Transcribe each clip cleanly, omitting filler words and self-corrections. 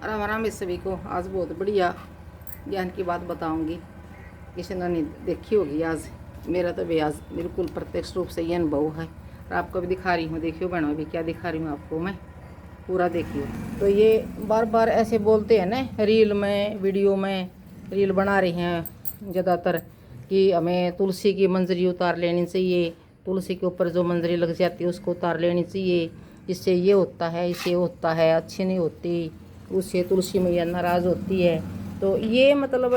राम राम इस सभी को। आज बहुत बढ़िया ज्ञान की बात बताऊंगी, किसी ने नहीं देखी होगी आज। मेरा तो भी आज बिल्कुल प्रत्यक्ष रूप से ये अनुभव है और आपको भी दिखा रही हूँ। देखियो बहनों, अभी क्या दिखा रही हूँ आपको मैं, पूरा देखियो। तो ये बार बार ऐसे बोलते हैं ना, रील में वीडियो में रील बना रही हैं ज़्यादातर कि हमें तुलसी की मंजरी उतार लेनी चाहिए, तुलसी के ऊपर जो मंजरी लग जाती है उसको उतार लेनी चाहिए, इससे ये होता है, इससे होता है, अच्छी नहीं होती, उससे तुलसी मैया नाराज़ होती है। तो ये मतलब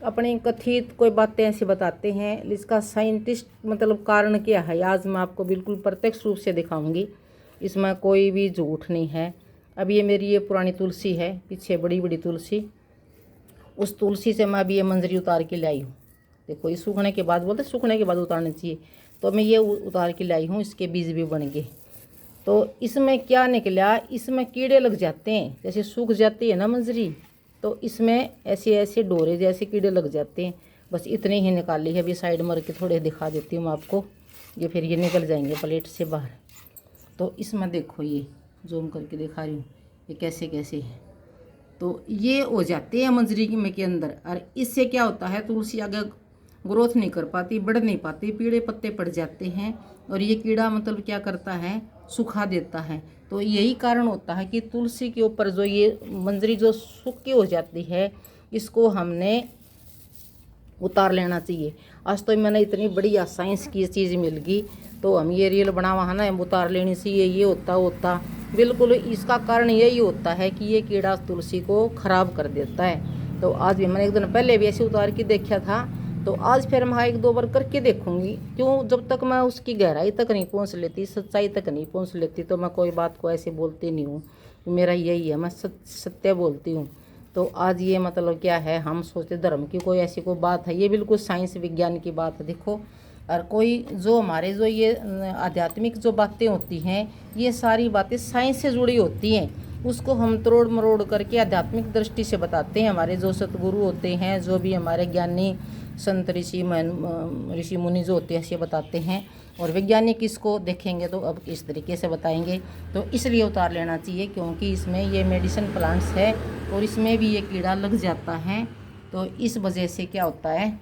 अपनी कथित कोई बातें ऐसी बताते हैं, इसका साइंटिस्ट मतलब कारण क्या है आज मैं आपको बिल्कुल प्रत्यक्ष रूप से दिखाऊंगी। इसमें कोई भी झूठ नहीं है। अब ये मेरी ये पुरानी तुलसी है, पीछे बड़ी बड़ी तुलसी, उस तुलसी से मैं अभी ये मंजरी उतार के लाई हूँ। देखो, ये सूखने के बाद, बोलते सूखने के बाद उतारनी चाहिए, तो मैं ये उतार के लाई हूँ। इसके बीज भी बन गए। तो इसमें क्या निकला, इसमें कीड़े लग जाते हैं, जैसे सूख जाती है ना मंजरी, तो इसमें ऐसे ऐसे डोरे जैसे कीड़े लग जाते हैं। बस इतने ही निकाली है। अभी साइड मर के थोड़े दिखा देती हूँ मैं आपको, ये फिर ये निकल जाएंगे प्लेट से बाहर। तो इसमें देखो, ये जूम करके दिखा रही हूँ ये कैसे कैसे है। तो ये हो जाते हैं मंजरी में के अंदर, और इससे क्या होता है, तुलसी आगे ग्रोथ नहीं कर पाती, बढ़ नहीं पाती, पीले पत्ते पड़ जाते हैं। और ये कीड़ा मतलब क्या करता है, सुखा देता है। तो यही कारण होता है कि तुलसी के ऊपर जो ये मंजरी जो सूखी हो जाती है, इसको हमने उतार लेना चाहिए। आज तो मैंने इतनी बढ़िया साइंस की चीज़ मिल गई, तो हम ये रील बनावा है ना, उतार लेनी चाहिए, ये होता बिल्कुल इसका कारण यही होता है कि ये कीड़ा तुलसी को खराब कर देता है। तो आज भी मैंने एक दिन पहले भी ऐसे उतार के देखा था, तो आज फिर मैं एक दो बार करके देखूंगी। क्यों, जब तक मैं उसकी गहराई तक नहीं पहुंच लेती, सच्चाई तक नहीं पहुंच लेती, तो मैं कोई बात को ऐसे बोलती नहीं हूँ। मेरा यही है, मैं सत्य बोलती हूँ। तो आज ये मतलब क्या है, हम सोचते धर्म की कोई ऐसी कोई बात है, ये बिल्कुल साइंस विज्ञान की बात है। देखो, और कोई जो हमारे जो ये आध्यात्मिक जो बातें होती हैं, ये सारी बातें साइंस से जुड़ी होती हैं, उसको हम तोड़ मरोड़ करके आध्यात्मिक दृष्टि से बताते हैं। हमारे जो सतगुरु होते हैं, जो भी हमारे ज्ञानी संत ऋषि मुनि जो होते हैं, ऐसे बताते हैं। और वैज्ञानिक इसको देखेंगे तो अब इस तरीके से बताएंगे। तो इसलिए उतार लेना चाहिए, क्योंकि इसमें ये मेडिसिन प्लांट्स है और इसमें भी ये कीड़ा लग जाता है। तो इस वजह से क्या होता है,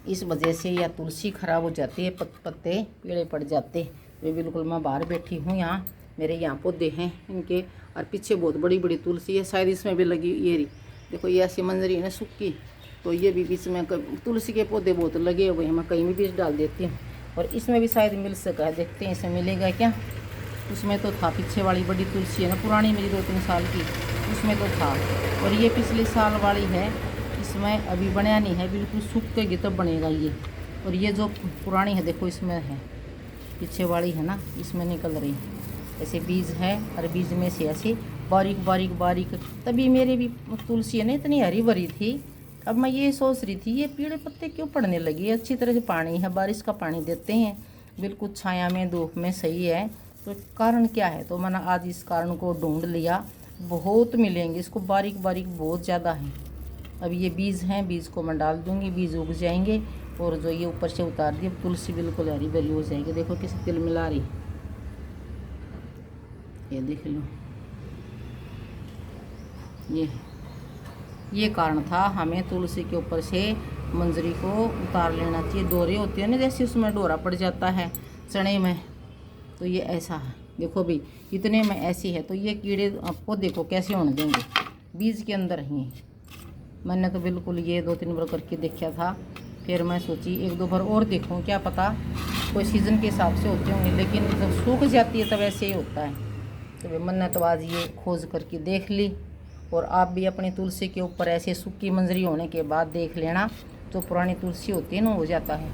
इस वजह से या तुलसी खराब हो जाती है, पत्ते पीले पड़ जाते। वे बिल्कुल मैं बाहर बैठी हूँ, यहाँ मेरे यहाँ पौधे हैं इनके, और पीछे बहुत बड़ी बड़ी तुलसी है, शायद इसमें भी लगी। ये रही देखो, ये ऐसी मंजरी है ना सूखी, तो ये भी बीच में तुलसी के पौधे बहुत लगे हुए हैं, मैं कहीं भी बीज डाल देती हूँ। और इसमें भी शायद मिल सका है, देखते हैं इसमें मिलेगा क्या। उसमें तो था, पीछे वाली बड़ी तुलसी है ना पुरानी मेरी 2-3 साल की, उसमें तो था। और ये पिछले साल वाली है, इसमें अभी बनया नहीं है, बिल्कुल सूख के तब बनेगा ये। और ये जो पुरानी है देखो, इसमें है, पीछे वाली है ना, इसमें निकल रही ऐसे बीज है, और बीज में से ऐसे बारीक बारीक बारीक। तभी मेरी भी तुलसी है ना इतनी हरी भरी थी। अब मैं ये सोच रही थी, ये पीले पत्ते क्यों पड़ने लगी। अच्छी तरह से पानी है, बारिश का पानी देते हैं, बिल्कुल छाया में धूप में सही है। तो कारण क्या है, तो मैंने आज इस कारण को ढूंढ लिया। बहुत मिलेंगे इसको, बारीक बारीक बहुत ज़्यादा है। अब ये बीज हैं, बीज को मैं डाल दूंगी, बीज उग जाएंगे। और जो ये ऊपर से उतार दी, तुलसी बिल्कुल हरी भरी हो जाएगी। देखो किसी तिल मिला रही, ये देख लो, ये कारण था हमें तुलसी के ऊपर से मंजरी को उतार लेना चाहिए। डोरे होते हैं ना, जैसे उसमें डोरा पड़ जाता है चने में, तो ये ऐसा है। देखो भी इतने में ऐसी है, तो ये कीड़े आपको देखो कैसे होने देंगे, बीज के अंदर ही। मैंने तो बिल्कुल ये 2-3 बार करके देखा था, फिर मैं सोची 1-2 बार और देखूँ, क्या पता कोई सीज़न के हिसाब से होते होंगे, लेकिन जब सूख जाती है तब ऐसे ही होता है। तो मैंने तो आज ये खोज करके देख ली। और आप भी अपनी तुलसी के ऊपर ऐसे सूखी मंजरी होने के बाद देख लेना, जो पुरानी तुलसी होती है ना, हो जाता है,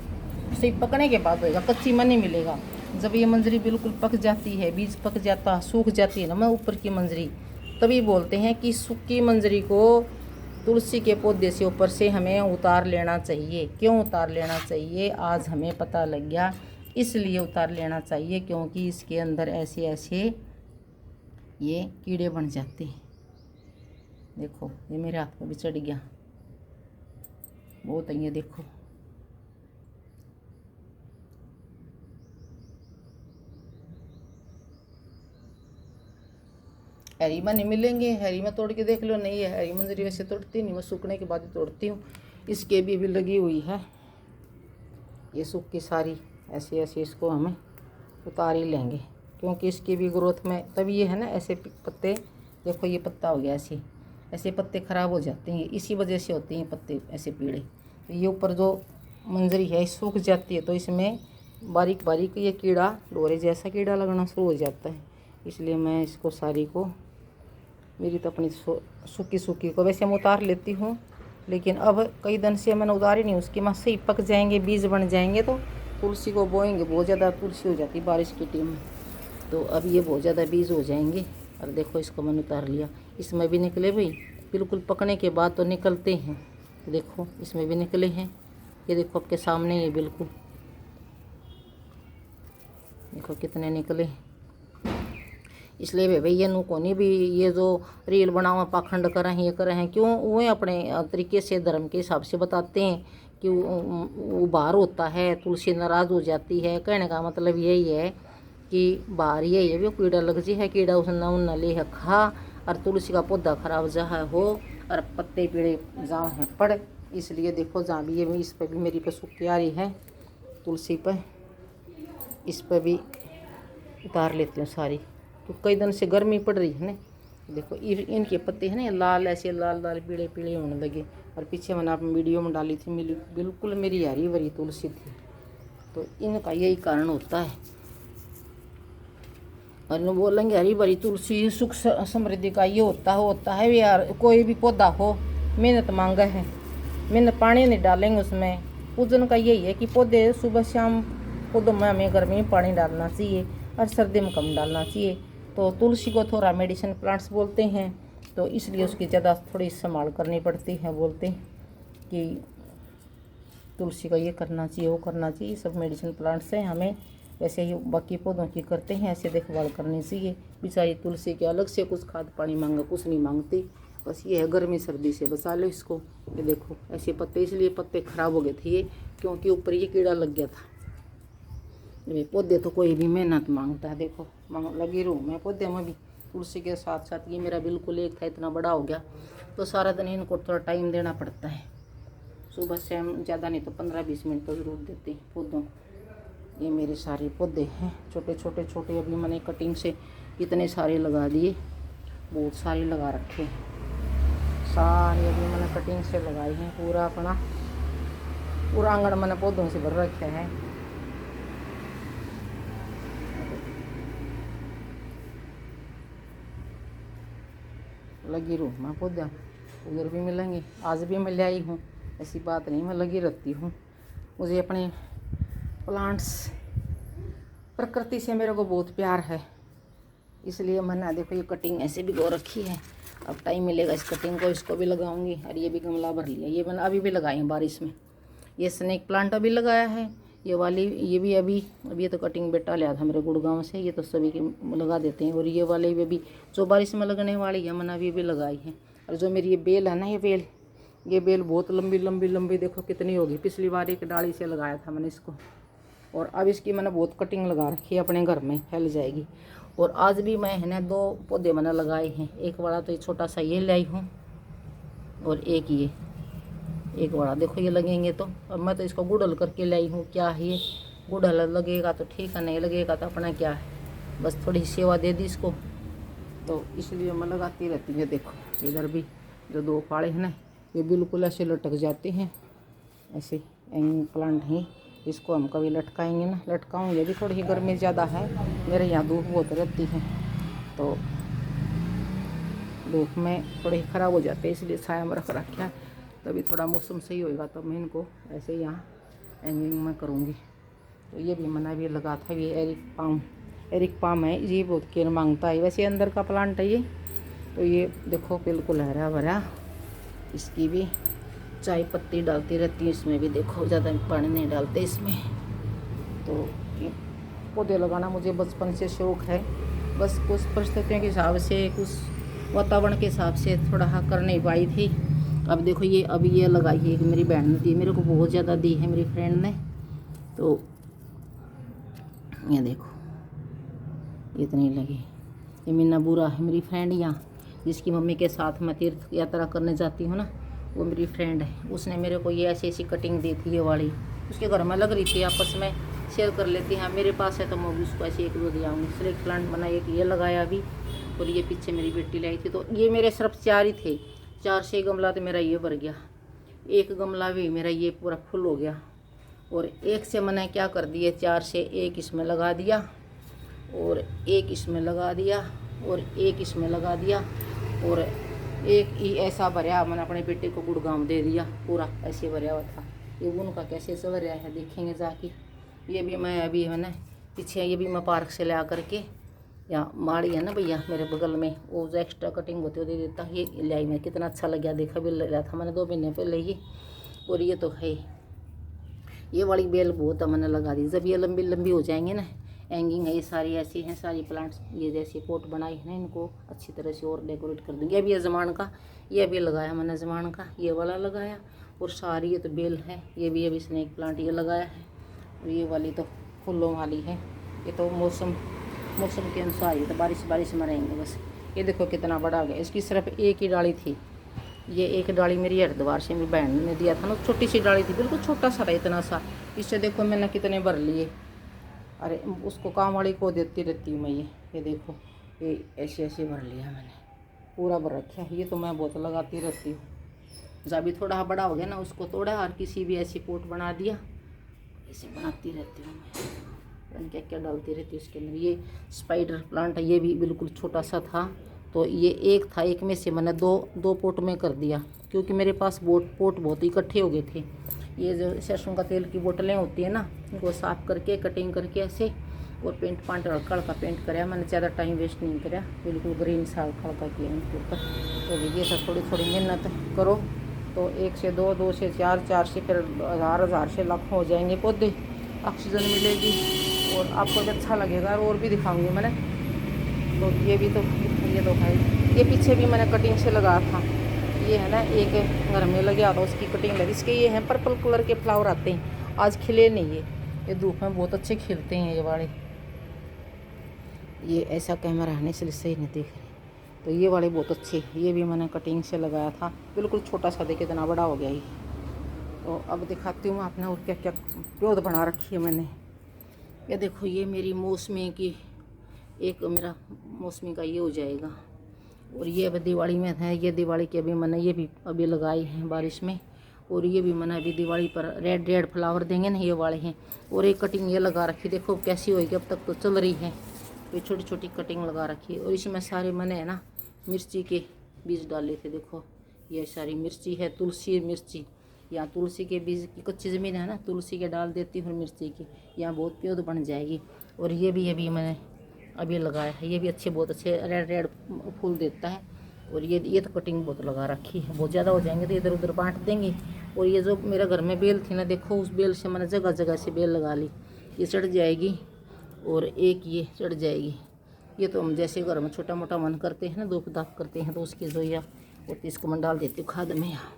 उसे पकने के बाद होएगा, कच्ची में नहीं मिलेगा। जब ये मंजरी बिल्कुल पक जाती है, बीज पक जाता, सूख जाती है ना मैं ऊपर की मंजरी, तभी बोलते हैं कि सूखी मंजरी को तुलसी के पौधे से ऊपर से हमें उतार लेना चाहिए। क्यों उतार लेना चाहिए, आज हमें पता लग गया। इसलिए उतार लेना चाहिए क्योंकि इसके अंदर ऐसे ऐसे ये कीड़े बन जाते हैं। देखो ये मेरे हाथ में भी चढ़ गया, बहुत है ये, देखो। हरी में नहीं मिलेंगे, हरी में तोड़ के देख लो, नहीं है हरी मंजरी वैसे तोड़ती नहीं, मैं सूखने के बाद ही तोड़ती हूँ। इसके भी लगी हुई है, ये सूख की सारी ऐसे ऐसे इसको हमें उतार ही लेंगे, क्योंकि इसकी भी ग्रोथ में तभी ये है ना। ऐसे पत्ते देखो, ये पत्ता हो गया ऐसे, ऐसे पत्ते ख़राब हो जाते हैं, इसी वजह से होते हैं पत्ते ऐसे पीले। तो ये ऊपर जो मंजरी है सूख जाती है, तो इसमें बारीक बारीक ये कीड़ा, डोरे जैसा कीड़ा लगना शुरू हो जाता है। इसलिए मैं इसको सारी को, मेरी तो अपनी सूखी सूखी को वैसे मैं उतार लेती हूँ, लेकिन अब कई दिन से मैंने उतारी नहीं, उसकी माँ से ही पक जाएंगे, बीज बन जाएंगे, तो तुलसी को बोएंगे। बहुत ज़्यादा तुलसी हो जाती बारिश की टाइम में, तो अब ये बहुत ज़्यादा बीज हो जाएंगे। और देखो इसको मैंने उतार लिया, इसमें भी निकले भाई, बिल्कुल पकने के बाद तो निकलते हैं। देखो इसमें भी निकले हैं, ये देखो आपके सामने, ये बिल्कुल देखो कितने निकले। इसलिए भैया नु कोनी भी ये जो रील बनाओ पाखंड करें, ये करें हैं, क्यों वो अपने तरीके से धर्म के हिसाब से बताते हैं कि वो बाहर होता है, तुलसी नाराज़ हो जाती है। कहने का मतलब यही है कि बाहर यही है, वो कीड़ा लग जी है, कीड़ा उसने उन ले है खा, और तुलसी का पौधा खराब जहाँ हो और पत्ते पीड़े जहाँ हैं पड़। इसलिए देखो जहाँ भी ये इस पर भी मेरी पशु की आ रही है तुलसी पर, इस पर भी उतार लेती हूँ सारी, तो कई दिन से गर्मी पड़ रही है ना। देखो इनके पत्ते हैं ना लाल, ऐसे लाल लाल पीले पीले होने लगे। और पीछे मैंने आप वीडियो में डाली थी, बिल्कुल मेरी हरी भरी तुलसी थी, तो इनका यही कारण होता है। और लोग बोलेंगे हरी भरी तुलसी सुख समृद्धि का ये होता है यार। कोई भी पौधा हो मेहनत मांगा है, मेहनत पानी नहीं डालेंगे उसमें। पूजन का यही है कि पौधे सुबह शाम पौधों में हमें गर्मी में पानी डालना चाहिए और सर्दी में कम डालना चाहिए। तो तुलसी को थोड़ा मेडिसिन प्लांट्स बोलते हैं, तो इसलिए उसकी ज़्यादा थोड़ी संभाल करनी पड़ती है। बोलते हैं कि तुलसी का ये करना चाहिए, वो करना चाहिए, सब मेडिसिन प्लांट्स हैं। हमें वैसे ही बाकी पौधों की करते हैं, ऐसे देखभाल करनी चाहिए। बेचारी तुलसी के अलग से कुछ खाद पानी मांगा, कुछ नहीं मांगती, बस ये है गर्मी सर्दी से बचा लो इसको। ये देखो ऐसे पत्ते, इसलिए पत्ते ख़राब हो गए थे ये, क्योंकि ऊपर ये कीड़ा लग गया था। ये पौधे तो कोई भी मेहनत मांगता है, देखो लगी रहूँ मैं पौधे में भी। तुलसी के साथ साथ ये मेरा बिल्कुल एक था, इतना बड़ा हो गया, तो सारा दिन इनको थोड़ा टाइम देना पड़ता है। सुबह से हम ज़्यादा नहीं तो 15-20 मिनट तो ज़रूर देते हैं पौधों। ये मेरे सारे पौधे हैं, छोटे छोटे छोटे, अभी मैंने कटिंग से इतने सारे लगा दिए, बहुत सारे लगा रखे हैं सारे, अभी मैंने कटिंग से लगाए हैं। पूरा अपना पूरा आंगन मैंने पौधों से भर रखा है। लगी रहूँ मैं पौधा, उधर भी मिलेंगे, आज भी मैं ले आई हूँ, ऐसी बात नहीं, मैं लगी रहती हूँ। मुझे अपने प्लांट्स, प्रकृति से मेरे को बहुत प्यार है, इसलिए मैंने देखो ये कटिंग ऐसे भी गो रखी है। अब टाइम मिलेगा इस कटिंग को, इसको भी लगाऊंगी। और ये भी गमला भर लिया, ये मैंने अभी भी लगाई है बारिश में। ये स्नेक प्लांट अभी लगाया है, ये वाली ये भी अभी ये तो कटिंग बेटा लिया था मेरे गुड़गांव से, ये तो सभी के लगा देते हैं। और ये वाले भी जो बारिश में लगने वाली है मैंने अभी भी लगाई है। और जो मेरी ये बेल है ना, ये बेल बहुत लंबी लंबी लंबी, देखो कितनी होगी। पिछली बार एक डाली से लगाया था मैंने इसको, और अब इसकी मैंने बहुत कटिंग लगा रखी है, अपने घर में फैल जाएगी। और आज भी मैं है ना 2 पौधे मैंने लगाए हैं, एक बड़ा तो ये छोटा सा ये लाई हूँ, और एक बड़ा देखो ये लगेंगे। तो अब मैं तो इसको गुड़ल करके लाई हूँ, क्या है ये गुड़ल लगेगा तो ठीक है, नहीं लगेगा तो अपना क्या है, बस थोड़ी सेवा दे दी इसको, तो इसलिए मैं लगाती रहती हूँ। देखो इधर भी जो 2 फाड़े हैं ना, ये बिल्कुल ऐसे लटक जाते हैं, ऐसे हैंगिंग प्लांट ही। इसको हम कभी लटकाएंगे ना, लटकाऊंगे भी, थोड़ी गर्मी ज़्यादा है, मेरे यहाँ धूप बहुत रहती है, तो धूप में थोड़े ख़राब हो जाते हैं, इसलिए छाया में रख रखा है। तभी थोड़ा मौसम सही होएगा तो मैं इनको ऐसे यहाँ हैंगिंग में करूँगी। तो ये भी मैंने भी लगा था, ये एरिक पाम है, ये बहुत केयर मांगता है। वैसे अंदर का प्लांट है ये, तो ये देखो बिल्कुल हरा भरा। इसकी भी चाय पत्ती डालती रहती है, इसमें भी देखो ज़्यादा पानी नहीं डालते इसमें। तो ये पौधे लगाना मुझे बचपन से शौक़ है, बस कुछ परिस्थितियों के हिसाब से, कुछ वातावरण के हिसाब से थोड़ा कर नहीं पाई थी। अब देखो ये अभी ये लगाई है, एक मेरी बहन ने दी, मेरे को बहुत ज़्यादा दी है मेरी फ्रेंड ने। तो ये देखो इतनी लगी, ये मीना बुरा है मेरी फ्रेंड, यहाँ जिसकी मम्मी के साथ मैं तीर्थ यात्रा करने जाती हूँ ना, वो मेरी फ्रेंड है। उसने मेरे को ये ऐसी ऐसी कटिंग दी थी, ये वाली उसके घर में लग रही थी, आपस में शेयर कर लेती हैं। मेरे पास है तो मैं उसको ऐसे एक दो दिया हूँ। स्नेक प्लांट बना, एक ये लगाया अभी, और ये पीछे मेरी बेटी लाई थी। तो ये मेरे सिर्फ 4 ही थे, 4 से गमला तो मेरा ये भर गया। एक गमला भी मेरा ये पूरा फुल हो गया। और एक से मैंने क्या कर दिए, 4 से एक इसमें लगा दिया, और एक इसमें लगा दिया, और एक इसमें लगा दिया, और एक ही ऐसा भरया मैंने अपने बेटे को गुड़गांव दे दिया। पूरा ऐसे भरया हुआ था। ये उनका कैसे चल रहा है देखेंगे जाके। ये भी मैं अभी मैंने पीछे, ये भी मैं पार्क से ला करके, या माड़ी है ना भैया मेरे बगल में, वो जो एक्स्ट्रा कटिंग होती है दे देता। ये लाई मैं, कितना अच्छा लग गया, देखा भी लिया था मैंने 2 महीने पहले ये। और ये तो है, ये वाली बेल बहुत मैंने लगा दी। जब ये लंबी लंबी हो जाएंगे ना, हैंगिंग है ये सारी ऐसी हैं, सारी प्लांट्स ये जैसे पोट बनाई है ना, इनको अच्छी तरह से और डेकोरेट कर दूँगी। अभी ये जमान का, ये भी लगाया मैंने जमान का, ये वाला लगाया। और सारी ये तो बेल है, ये भी स्नेक प्लांट ये लगाया है। और ये वाली तो फूलों वाली है। ये तो मौसम के अनुसार ही तो बारिश में रहेंगे बस। ये देखो कितना बड़ा हो गया। इसकी सिर्फ एक ही डाली थी। ये एक डाली मेरी हरिद्वार से मेरी बहन ने दिया था ना, छोटी सी डाली थी, बिल्कुल छोटा सा रहा, इतना सा। इससे देखो मैंने कितने भर लिए। अरे उसको काम वाली को देती रहती हूँ मैं। ये देखो, ये ऐसे ऐसे भर लिया मैंने, पूरा भर रखा है। ये तो मैं बहुत लगाती रहती हूँ। जब भी थोड़ा बड़ा हो गया ना, उसको तोड़ा और किसी भी ऐसी पोट बना दिया, ऐसे बनाती रहती हूँ मैं। क्या क्या डालती रहती हूँ इसके अंदर। ये स्पाइडर प्लांट है, ये भी बिल्कुल छोटा सा था, तो ये एक था, एक में से मैंने दो पोट में कर दिया, क्योंकि मेरे पास पोट बहुत इकट्ठे हो गए थे। ये जो सरसों का तेल की बोतलें होती है ना, उनको साफ़ करके कटिंग करके ऐसे, और पेंट हल्का हल्का पेंट कराया मैंने, ज़्यादा टाइम वेस्ट नहीं कराया, बिल्कुल ग्रीन सा हल्का हल्का किया इनके ऊपर। तो ये सब थोड़ी थोड़ी मेहनत करो तो 1 से 2, 2 से 4, 4 से फिर हज़ार से लाख हो जाएंगे पौधे, ऑक्सीजन मिलेगी और आपको भी अच्छा लगेगा। और भी दिखाऊंगी मैंने। तो ये भी तो, ये तो है। ये पीछे भी मैंने कटिंग से लगा था। ये है ना, एक घर में लगे आता, उसकी कटिंग लगी। इसके ये हैं पर्पल कलर के फ्लावर आते हैं, आज खिले नहीं ये धूप में बहुत अच्छे खिलते हैं ये वाले। ये ऐसा कैमरा आने से सही नहीं दिख रहे, तो ये वाले बहुत अच्छे। ये भी मैंने कटिंग से लगाया था, बिल्कुल छोटा सा, देखिए इतना बड़ा हो गया ये। तो अब दिखाती हूँ आपने और क्या क्या पौध बना रखी है मैंने। ये देखो, ये मेरी मौसमी की, एक मेरा मौसमी का ये हो जाएगा। और ये अभी दिवाली में है, ये दिवाली के अभी मैंने ये भी अभी लगाई हैं बारिश में। और ये भी मैंने अभी दिवाली पर रेड फ्लावर देंगे ना, ये वाले हैं। और एक कटिंग ये लगा रखी, देखो कैसी होगी, अब तक तो चल रही है। तो छोटी छोटी कटिंग लगा रखी है। और इसमें सारे मैंने है ना मिर्ची के बीज डाले थे। देखो ये सारी मिर्ची है, तुलसी मिर्ची, यहाँ तुलसी के बीज की कच्ची ज़मीन है ना, तुलसी के डाल देती हूँ मिर्ची की, यहाँ बहुत पौध बन जाएगी। और ये भी अभी मैंने अभी लगाया है, ये भी अच्छे, बहुत अच्छे रेड फूल देता है। और ये तो कटिंग बहुत लगा रखी है, बहुत ज़्यादा हो जाएंगे तो इधर उधर बांट देंगे। और ये जो मेरे घर में बेल थी ना, देखो उस बेल से मैंने जगह जगह से बेल लगा ली। ये चढ़ जाएगी और एक ये चढ़ जाएगी। ये तो हम जैसे घर में छोटा मोटा मन करते हैं ना, धूप धाप करते हैं, तो उसकी जो या और इसको मैं डाल देती हूँ खाद में। यहाँ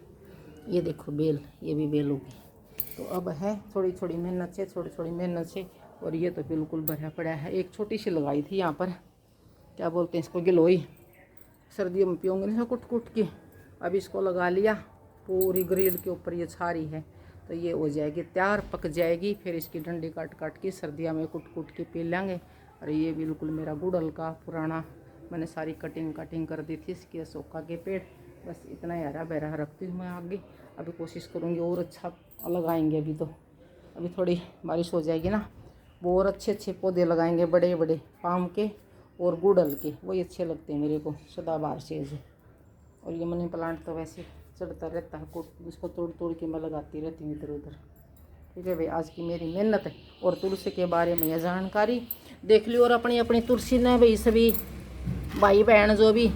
ये देखो बेल, ये भी बेल होगी। तो अब है थोड़ी थोड़ी मेहनत से, थोड़ी थोड़ी मेहनत से। और ये तो बिल्कुल भरा पड़ा है। एक छोटी सी लगाई थी यहाँ पर, क्या बोलते हैं इसको, गिलोई, सर्दियों में पियोंगे ना कुट कुट के। अब इसको लगा लिया पूरी ग्रिल के ऊपर, ये छारी है, तो ये हो जाएगी तैयार, पक जाएगी। फिर इसकी डंडी काट काट के सर्दियों में कुट कुट के पी लेंगे। और ये बिल्कुल मेरा गुड़हल का पुराना, मैंने सारी कटिंग कर दी थी इसके अशोका के पेड़। बस इतना ही हरा भरा रखती हूँ मैं आगे। अभी कोशिश करूँगी और अच्छा लगाएंगे। अभी तो अभी थोड़ी बारिश हो जाएगी ना, वो और अच्छे अच्छे पौधे लगाएंगे, बड़े बड़े पाम के और गुड़हल के, वही अच्छे लगते हैं मेरे को, सदाबहार सेज। और ये मनी प्लांट तो वैसे चढ़ता रहता है, उसको तोड़ तोड़ के मैं लगाती रहती हूँ इधर उधर। ठीक है भाई, आज की मेरी मेहनत है। और तुलसी के बारे में यह जानकारी देख ली। और अपनी अपनी तुलसी ने भाई सभी भाई बहन जो भी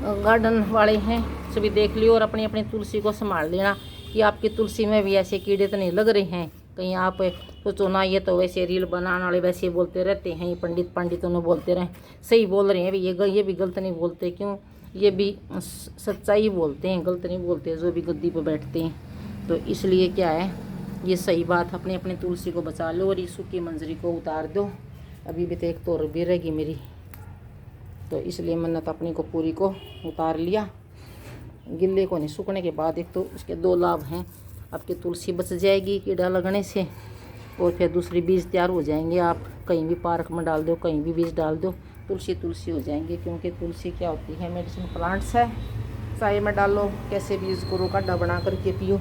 गार्डन वाले हैं सभी देख लियो, और अपनी अपनी तुलसी को संभाल लेना कि आपकी तुलसी में भी ऐसे कीड़े तो नहीं लग रहे हैं कहीं। आप सोचो ना, ये तो वैसे रील बनाने वाले वैसे बोलते रहते हैं, ये पंडितों ने बोलते रहे, सही बोल रहे हैं भाई, ये भी गलत नहीं बोलते। क्यों, ये भी सच्चाई बोलते हैं, गलत नहीं बोलते जो भी गद्दी पर बैठते हैं। तो इसलिए क्या है, ये सही बात, अपने अपने तुलसी को बचा लो और ये सूखी मंजरी को उतार दो। अभी भी तो एक तोड़ भी रहेगी मेरी। तो इसलिए मन्नत अपनी को पूरी को उतार लिया। गिल्ले को नहीं, सूखने के बाद एक तो उसके दो लाभ हैं, आपकी तुलसी बच जाएगी कीड़ा लगने से, और फिर दूसरी बीज तैयार हो जाएंगे। आप कहीं भी पार्क में डाल दो, कहीं भी बीज डाल दो, तुलसी हो जाएंगे। क्योंकि तुलसी क्या होती है, मेडिसिन प्लांट्स है। चाय में डालो, कैसे भी यूज़ करो, काढ़ा बना करके पियो।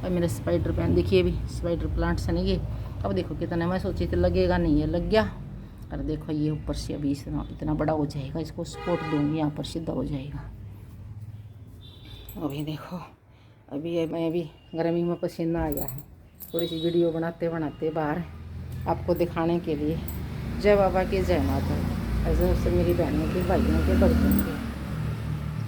और मेरे स्पाइडर प्लांट देखिए, भी स्पाइडर प्लांट्स है नहीं ये। अब देखो कितना, मैं सोची थी लगेगा नहीं है, लग गया। और देखो ये ऊपर से अभी इतना बड़ा हो जाएगा, इसको सपोर्ट दूँगी, यहाँ पर सीधा हो जाएगा। अभी देखो, अभी मैं अभी गर्मी में पसीना आ गया है, थोड़ी सी वीडियो बनाते बनाते बाहर आपको दिखाने के लिए। जय बाबा की जय माता, ऐसे मेरी बहनों के भाइयों के बड़ों के।